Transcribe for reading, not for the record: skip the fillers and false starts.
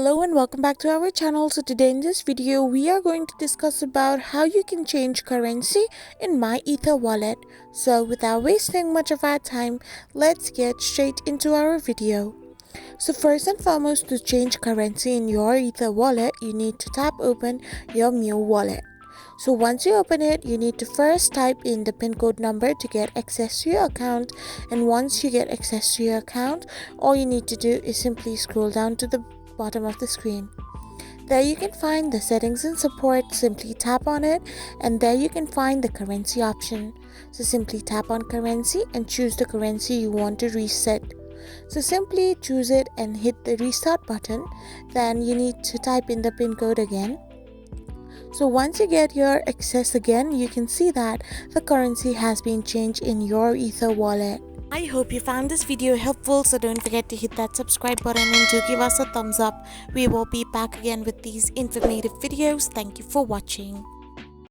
Hello and welcome back to our channel. So today in this video we are going to discuss about how you can change currency in MyEther Wallet. So without wasting much of our time, let's get straight into our video. So first and foremost, to change currency in your Ether wallet, you need to tap open your Mu wallet. So once you open it, you need to first type in the pin code number to get access to your account, and once you get access to your account, all you need to do is simply scroll down to the bottom of the screen. There you can find the settings and support. Simply tap on it, and there you can find the currency option. So simply tap on currency and choose the currency you want to reset. So simply choose it and hit the restart button. Then you need to type in the pin code again. So once you get your access again, you can see that the currency has been changed in your Ether wallet. I hope you found this video helpful, so don't forget to hit that subscribe button and do give us a thumbs up. We will be back again with these informative videos. Thank you for watching.